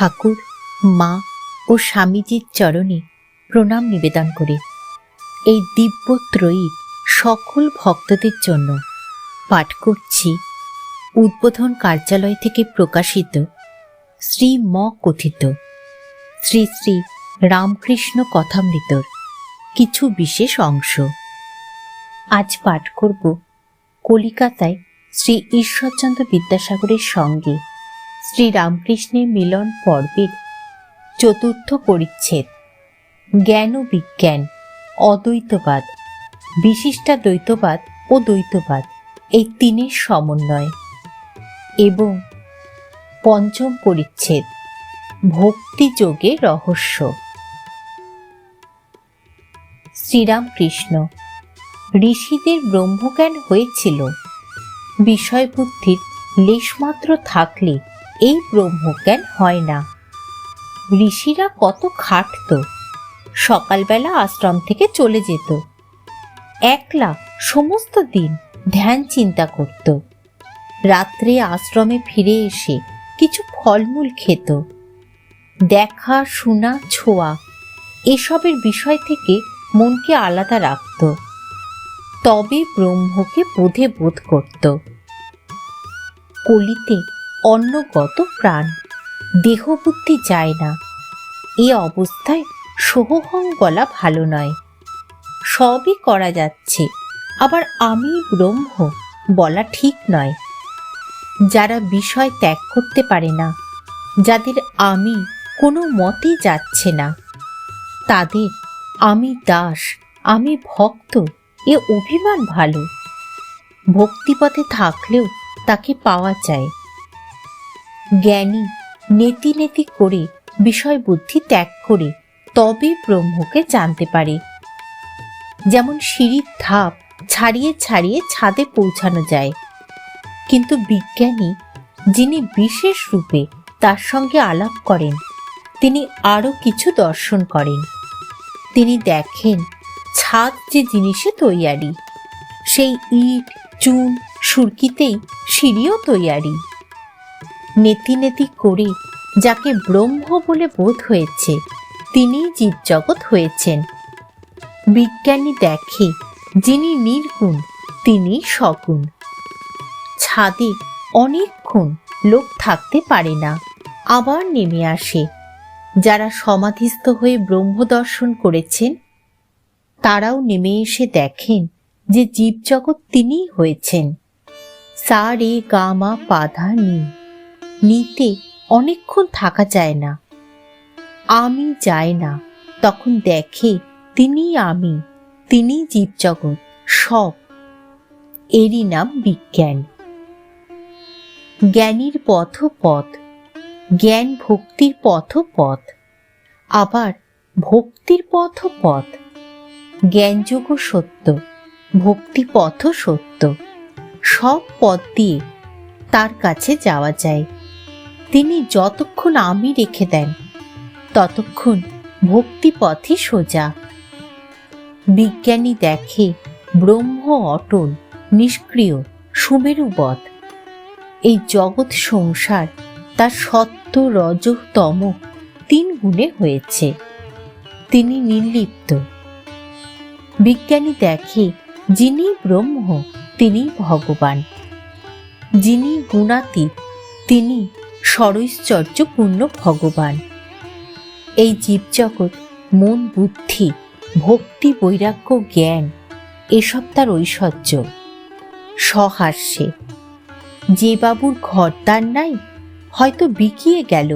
ঠাকুর, মা ও স্বামীজির চরণে প্রণাম নিবেদন করে এই দিব্যত্রয়ী সকল ভক্তদের জন্য পাঠ করছি উদ্বোধন কার্যালয় থেকে প্রকাশিত শ্রী ম কথিত শ্রী শ্রী রামকৃষ্ণ কথামৃতর কিছু বিশেষ অংশ। আজ পাঠ করব কলিকাতায় শ্রী ঈশ্বরচন্দ্র বিদ্যাসাগরের সঙ্গে শ্রী রামকৃষ্ণের মিলন পর্বের চতুর্থ পরিচ্ছেদ, জ্ঞান ও বিজ্ঞান, অদ্বৈতবাদ, বিশিষ্টাদ্বৈতবাদ ও দ্বৈতবাদ, এই তিনের সমন্বয়, এবং পঞ্চম পরিচ্ছেদ, ভক্তিযোগের রহস্য। শ্রীরামকৃষ্ণ: ঋষিদের ব্রহ্মজ্ঞান হয়েছিল। বিষয়বুদ্ধির লেশমাত্র থাকলে এই ব্রহ্মজ্ঞান হয় না। ঋষিরা কত খাটত, সকালবেলা আশ্রম থেকে চলে যেত, একলা সমস্ত দিন ধ্যান চিন্তা করত, রাত্রে আশ্রমে ফিরে এসে কিছু ফলমূল খেত। দেখা, শোনা, ছোঁয়া এসবের বিষয় থেকে মনকে আলাদা রাখত, তবে ব্রহ্মকে বোধে বোধ করত। কলিতে অন্নগত প্রাণ, দেহবুদ্ধি যায় না। এ অবস্থায় সোহং বলা ভালো নয়। সবই করা যাচ্ছে, আবার আমি ব্রহ্ম বলা ঠিক নয়। যারা বিষয় ত্যাগ করতে পারে না, যাদের আমি কোনো মতে যাচ্ছে না, তাদের আমি দাস, আমি ভক্ত এ অভিমান ভালো। ভক্তিপথে থাকলেও তাকে পাওয়া যায়। জ্ঞানী নেতি নেতি করে বিষয় বুদ্ধি ত্যাগ করে তবে ব্রহ্মকে জানতে পারে। যেমন সিঁড়ির ধাপ ছাড়িয়ে ছাড়িয়ে ছাদে পৌঁছানো যায়, কিন্তু বিজ্ঞানী যিনি বিশেষ রূপে তার সঙ্গে আলাপ করেন, তিনি আরও কিছু দর্শন করেন। তিনি দেখেন ছাদ যে জিনিসে তৈয়ারি, সেই ইট, চুন, সুরকিতেই সিঁড়িও তৈয়ারি। নেতি নেতি করে যাকে ব্রহ্ম বলে বোধ হয়েছে, তিনিই জীবজগৎ হয়েছেন। বিজ্ঞানী দেখে যিনি নির্গুণ, তিনি সগুণ। ছাদে অনেকক্ষণ লোক থাকতে পারে না, আবার নেমে আসে। যারা সমাধিস্থ হয়ে ব্রহ্ম দর্শন করেছেন, তারাও নেমে এসে দেখেন যে জীবজগৎ তিনিই হয়েছেন। সা রে গা মা পা ধা নি, নিতে অনেকক্ষণ থাকা যায় না। আমি যায় না, তখন দেখে তিনি আমি, তিনি জীবজগৎ সব। এরই নাম বিজ্ঞান। জ্ঞানীর পথ পথ, জ্ঞান ভক্তির পথ পথ, আবার ভক্তির পথ পথ। জ্ঞানযোগ সত্য, ভক্তি পথ সত্য, সব পথ দিয়ে তার কাছে যাওয়া যায়। তিনি যতক্ষণ আমি রেখে দেন, ততক্ষণ ভক্তি পথই সোজা। বিজ্ঞানী দেখে ব্রহ্ম অটল, নিষ্ক্রিয়, সুমেরুবৎ। এই জগৎ সংসার তার সত্য, রজ, তম তিন গুণে হয়েছে। তিনি নির্লিপ্ত। বিজ্ঞানী দেখে যিনি ব্রহ্ম, তিনি ভগবান। যিনি গুণাতীত, তিনি সরৈশ্বর্যপূর্ণ ভগবান। এই জীবজগৎ মন, বুদ্ধি, ভক্তি, বৈরাগ্য, জ্ঞান এসব তার ঐশ্বর্য। সহাস্যে: যে বাবুর ঘরদার নাই, হয়তো বিকিয়ে গেল,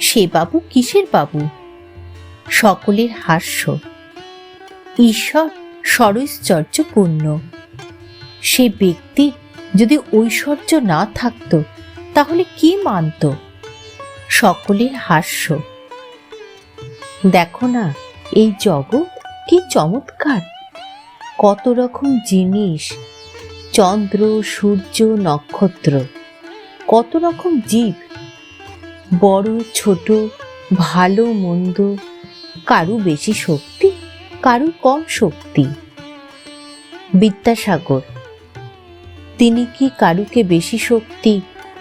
সে বাবু কিসের বাবু? সকলের হাস্য। ঈশ্বর সরৈশ্বর্যপূর্ণ। সে ব্যক্তির যদি ঐশ্বর্য না থাকত, তাহলে কি মানত? সকলের হাস্য। দেখো না, এই জগৎ কি চমৎকার! কত রকম জিনিস, চন্দ্র, সূর্য, নক্ষত্র, কত রকম জীব, বড় ছোট, ভালো মন্দ, কারু বেশি শক্তি, কারু কম শক্তি। বিদ্যাসাগর: তিনি কি কারুকে বেশি শক্তি,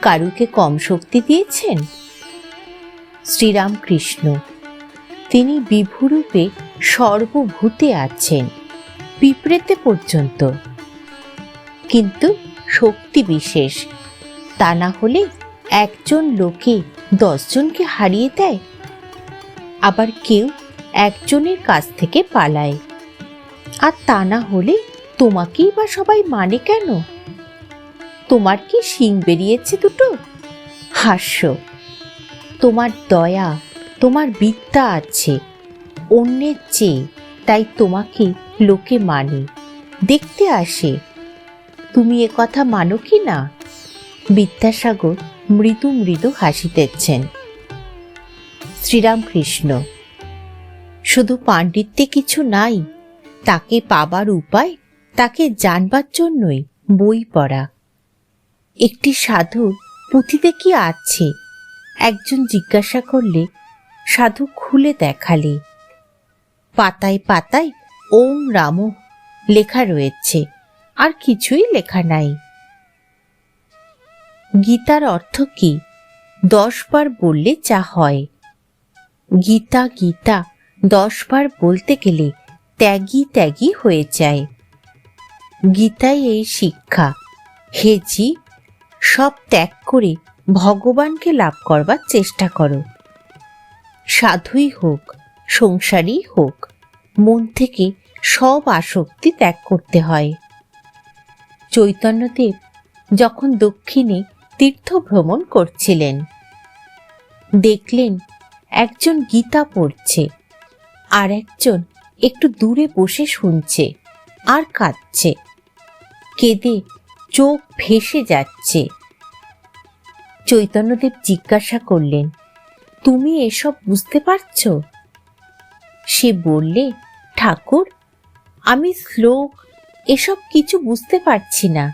কারুকে কম শক্তি দিয়েছেন? শ্রীরামকৃষ্ণ, তিনি বিভুরূপে সর্বভূতে আছেন, পিঁপড়েতে পর্যন্ত। কিন্তু শক্তি বিশেষ, তা না হলে একজন লোকে 10 জনকে হারিয়ে দেয়। আবার কেউ একজনের কাছ থেকে পালায়, আর তা না হলে তোমাকেই বা সবাই মানে কেন? তোমার কি শিং বেরিয়েছে দুটো? হাস্য। তোমার দয়া, তোমার বিদ্যা আছে অন্যের চেয়ে, তাই তোমাকে লোকে মানে, দেখতে আসে। তুমি এ কথা মানো কি না? বিদ্যাসাগর মৃদু মৃদু হাসিতেছেন। শ্রীরামকৃষ্ণ, শুধু পাণ্ডিত্যে কিছু নাই, তাকে পাবার উপায়, তাকে জানবার জন্যই বই পড়া। একটি সাধুর পুঁথিতে কি আছে? একজন জিজ্ঞাসা করলে সাধু খুলে দেখালে। পাতায় পাতায় ওম রাম লেখা রয়েছে, আর কিছুই লেখা নাই। গীতার অর্থ কি? 10 বার বললে যা হয়। গীতা গীতা 10 বার বলতে গেলে ত্যাগী ত্যাগী হয়ে যায়। গীতায় এই শিক্ষা, হে জীব, সব ত্যাগ করে ভগবানকে লাভ করবার চেষ্টা করো। সাধুই হোক, সংসারী হোক, মন থেকে সব আসক্তি ত্যাগ করতে হয়। চৈতন্যদেব যখন দক্ষিণে তীর্থ ভ্রমণ করছিলেন, দেখলেন একজন গীতা পড়ছে, আর একজন একটু দূরে বসে শুনছে আর কাঁদছে, কেঁদে চোখ ভেসে যাচ্ছে। চৈতন্যদেব জিজ্ঞাসা করলেন, তুমি এসব বুঝতে পারছো? সে বললে, ঠাকুর, আমি শ্লোক এসব কিছু বুঝতে পারছি না।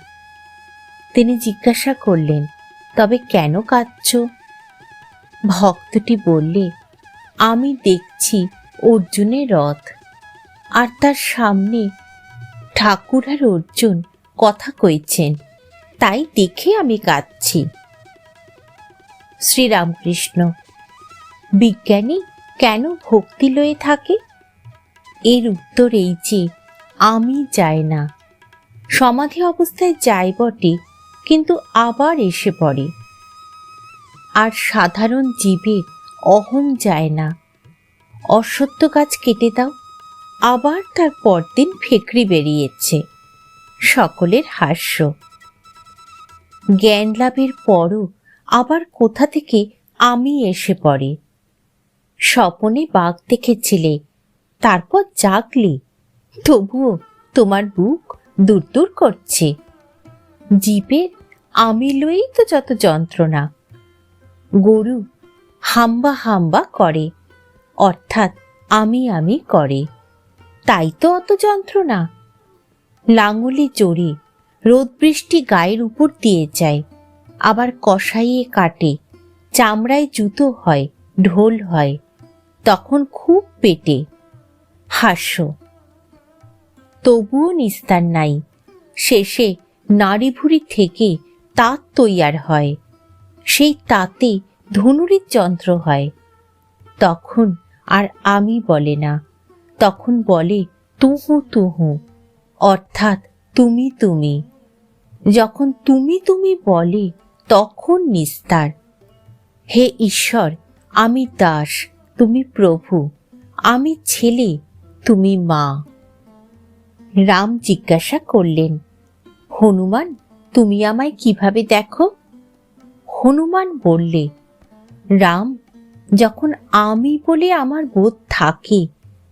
তিনি জিজ্ঞাসা করলেন, তবে কেন কাঁদছ? ভক্তটি বললে, আমি দেখছি অর্জুনের রথ, আর তার সামনে ঠাকুর আর অর্জুন কথা কইছেন, তাই দেখে আমি কাঁদছি। শ্রীরামকৃষ্ণ, বিজ্ঞানী কেন ভক্তি লয়ে থাকে? এর উত্তর এই যে, আমি যাই না। সমাধি অবস্থায় যাই বটে, কিন্তু আবার এসে পড়ে। আর সাধারণ জীবে অহং যায় না। অশ্বত্থ গাছ কেটে দাও, আবার তার পরদিন ফেকড়ি বেরিয়েছে। সকলের হাস্য। জ্ঞান লাভের পরও আবার কোথা থেকে আমি এসে পড়ে। স্বপনে বাঘ দেখেছিলে, তারপর জাগলে, তবুও তোমার বুক দূর দূর করছে। জীবের আমি লয়েই তো যত যন্ত্রণা। গরু হাম্বা হাম্বা করে, অর্থাৎ আমি আমি করে, তাই তো অত যন্ত্রণা। লাঙলে চড়ে রোদ বৃষ্টি গায়ের উপর দিয়ে যায়, আবার কষাইয়ে কাটে, চামড়ায় জুতো হয়, ঢোল হয়, তখন খুব পেটে। হাস্য। তবুও নিস্তার নাই। শেষে নাড়ি ভুড়ি থেকে তাঁত তৈয়ার হয়, সেই তাতে ধনুরির যন্ত্র হয়। তখন আর আমি বলে না, তখন বলে তুহু তুহু, অর্থাৎ তুমি তুমি। যখন তুমি তুমি বলে, তখন নিস্তার। হে ঈশ্বর, আমি দাস, তুমি প্রভু, আমি ছেলে, তুমি মা। রাম জিজ্ঞাসা করলেন, হনুমান, তুমি আমায় কিভাবে দেখো? হনুমান বললে, রাম, যখন আমি বলে আমার বোধ থাকে,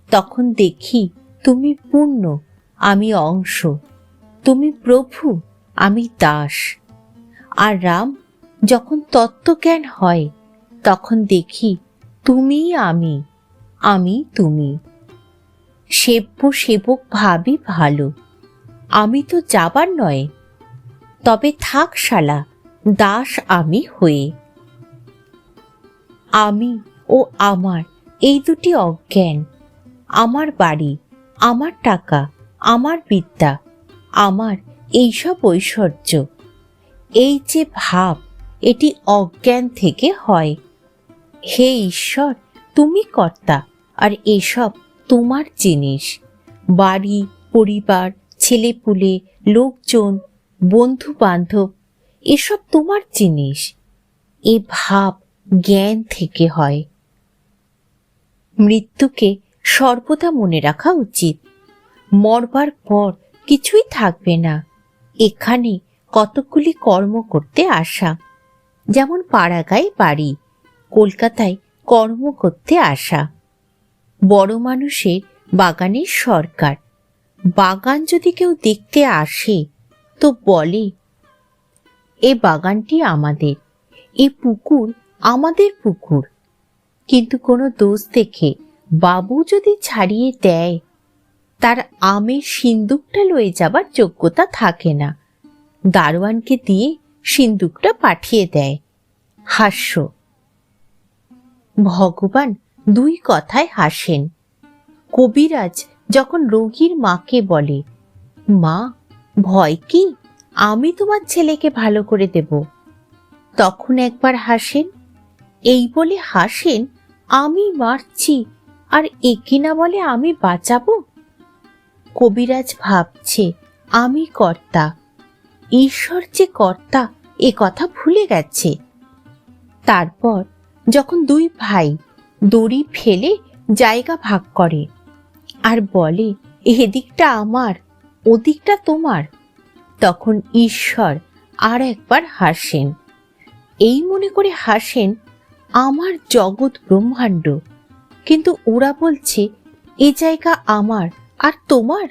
তখন দেখি তুমি পূর্ণ, আমি অংশ, তুমি প্রভু, আমি দাস। আর রাম, যখন তত্ত্বজ্ঞান হয়, তখন দেখি তুমি আমি, আমি তুমি। সেব্য সেবক ভাবি ভালো, আমি তো যাবার নয়, তবে থাক শালা দাস আমি হয়ে। আমি ও আমার এই দুটি অজ্ঞান, আমার বাড়ি, আমার টাকা, আমার বিদ্যা, আমার এইসব ঐশ্বর্য, এই যে ভাব, এটি অজ্ঞান থেকে হয়। হে ঈশ্বর, তুমি কর্তা, আর এসব তোমার জিনিস। বাড়ি, পরিবার, ছেলেপুলে, লোকজন, বন্ধু বান্ধব, এসব তোমার জিনিস। এ ভাব জ্ঞান থেকে হয়। মৃত্যুকে সর্বদা মনে রাখা উচিত। মরবার পর কিছুই থাকবে না। এখানে কতকগুলি কর্ম করতে আসা, যেমন পাড়াগাঁয়ে বাড়ি, কলকাতায় কর্ম করতে আসা। বড় মানুষের বাগানের সরকার। বাগান যদি কেউ দেখতে আসে তো বলে, এ বাগানটি আমাদের, এ পুকুর আমাদের পুকুর। কিন্তু কোনো দোষ দেখে বাবু যদি ছাড়িয়ে দেয়, তার আমের সিন্দুকটা লয়ে যাবার যোগ্যতা থাকে না। দারোয়ানকে দিয়ে সিন্দুকটা পাঠিয়ে দেয়। হাস্য। ভগবান দুই কথায় হাসেন। কবিরাজ যখন রোগীর মাকে বলে, মা, ভয় কি, আমি তোমার ছেলেকে ভালো করে দেব, তখন একবার হাসেন। এই বলে হাসেন, আমি মারছি, আর একে না বলে আমি বাঁচাবো। কবিরাজ ভাবছে আমি কর্তা, ঈশ্বর যে কর্তা এ কথা ভুলে গেছে। তারপর যখন দুই ভাই দড়ি ফেলে জায়গা ভাগ করে আর বলে, এদিকটা আমার, ওদিকটা তোমার, তখন ঈশ্বর আর একবার হাসেন। এই মনে করে হাসেন, আমার জগৎ ব্রহ্মাণ্ড, কিন্তু ওরা বলছে এ জায়গা আমার আর তোমার।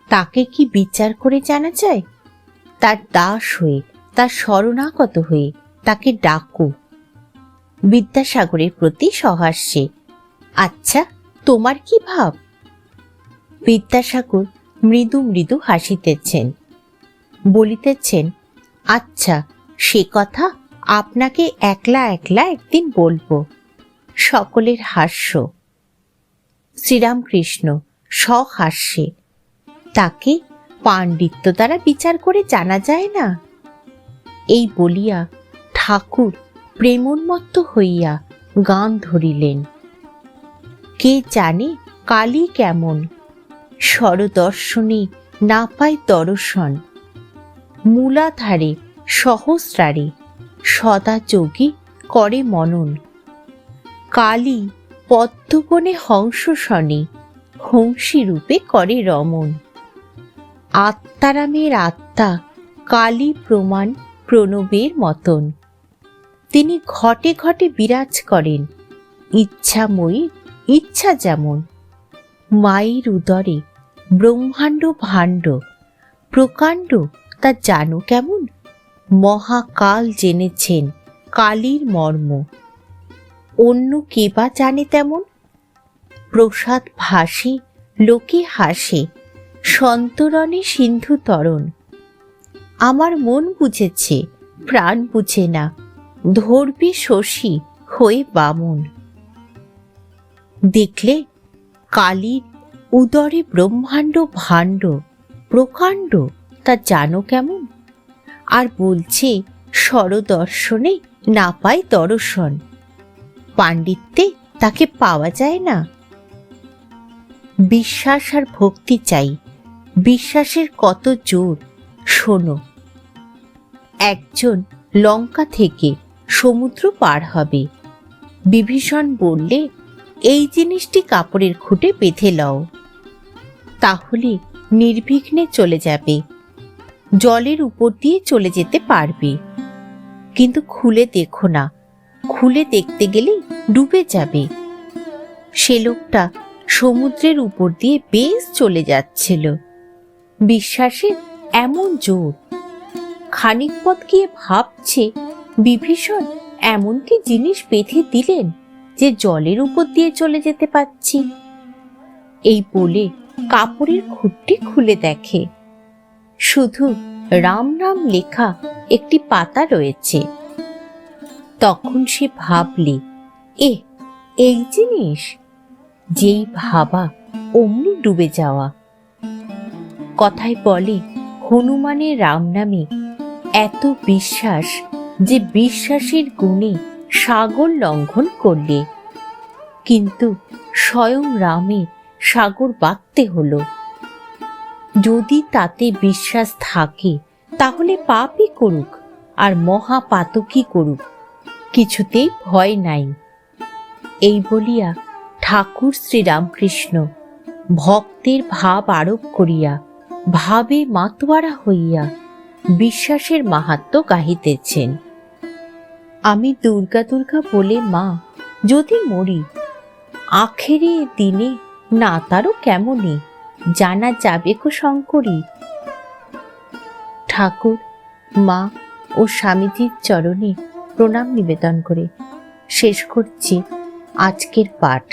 তাকে কি বিচার করে জানা যায়? তার দাস হয়ে, তার শরণাগত হয়ে তাকে ডাকো। বিদ্যাসাগরের প্রতি সহাস্যে, আচ্ছা তোমার কি ভাব? বিদ্যাসাগর মৃদু মৃদু হাসিতেছেন, বলিতেছেন, আচ্ছা সে কথা আপনাকে একলা একলা একদিন বলবো। সকলের হাস্য। শ্রীরামকৃষ্ণ সহাস্যে, তাকে পাণ্ডিত্য দ্বারা বিচার করে জানা যায় না। এই বলিয়া ঠাকুর প্রেমোন্মত্ত হইয়া গান ধরিলেন। কে জানে কালী কেমন, স্বরদর্শনে না পায় দর্শন। মূলাধারে সহস্রারে সদা যোগী করে মনন। কালী পদ্মবনে হংস শনে হংসী রূপে করে রমণ। আত্মারামের আত্মা কালী প্রমাণ প্রণবের মতন। তিনি ঘটে ঘটে বিরাজ করেন, ইচ্ছাময়ী ইচ্ছা যেমন। মায়ের উদরে ব্রহ্মাণ্ড ভাণ্ড, প্রকাণ্ড তা জানো কেমন। মহাকাল জেনেছেন কালীর মর্ম, অন্য কে বা জানে তেমন। প্রসাদ ভাসে লোকে হাসে, সন্তরণে সিন্ধু তরণ। আমার মন বুঝেছে, প্রাণ বুঝে না, ধরবে শশী হয়ে বামন। দেখলে কালীর উদরে ব্রহ্মাণ্ড ভাণ্ড, প্রকাণ্ড তা জানো কেমন। আর বলছে স্বরদর্শনে না পায় দর্শন, পাণ্ডিত্যে তাকে পাওয়া যায় না। বিশ্বাস আর ভক্তি চাই। বিশ্বাসের কত জোর শোনো। একজন লঙ্কা থেকে সমুদ্র পার হবে। বিভীষণ বললে, এই জিনিসটি কাপড়ের খুঁটে বেঁধে লও, তাহলে নির্বিঘ্নে চলে যাবে, জলের উপর দিয়ে চলে যেতে পারবে। কিন্তু খুলে দেখো না, খুলে দেখতে গেলে ডুবে যাবে। সে লোকটা সমুদ্রের উপর দিয়ে বেশ চলে যাচ্ছিল। বিশ্বাসের এমন জোর। খানিক পথ গিয়ে ভাবছে, বিভীষণ এমন কি জিনিস বেঁধে দিলেন যে জলের উপর দিয়ে চলে যেতে পারছি। এই বলে কাপড়ের খুঁটটি খুলে দেখে, শুধু রাম নাম লেখা একটি পাতা রয়েছে। তখন সে ভাবলে, এই জিনিস, যেই ভাবা অমনি ডুবে যাওয়া। কথায় বলে, হনুমানের রাম নামে এত বিশ্বাস যে বিশ্বাসের গুণে সাগর লঙ্ঘন করলে, কিন্তু স্বয়ং রামের সাগর বাঁধতে হলো। যদি তাতে বিশ্বাস থাকে তাহলে পাপই করুক আর মহাপাতকই করুক, কিছুতেই ভয় নাই। এই বলিয়া ঠাকুর শ্রীরামকৃষ্ণ ভক্তের ভাব আরোপ করিয়া ভাবে মাতোয়ারা হইয়া বিশ্বাসের মাহাত্ম্য গাহিতেছেন। আমি দুর্গা দুর্গা বলে মা যদি মরি, আখেরে দিনে না তারও কেমনে জানা যাবে কো শঙ্করী। ঠাকুর, মা ও স্বামীজির চরণে প্রণাম নিবেদন করে শেষ করছি আজকের পাঠ।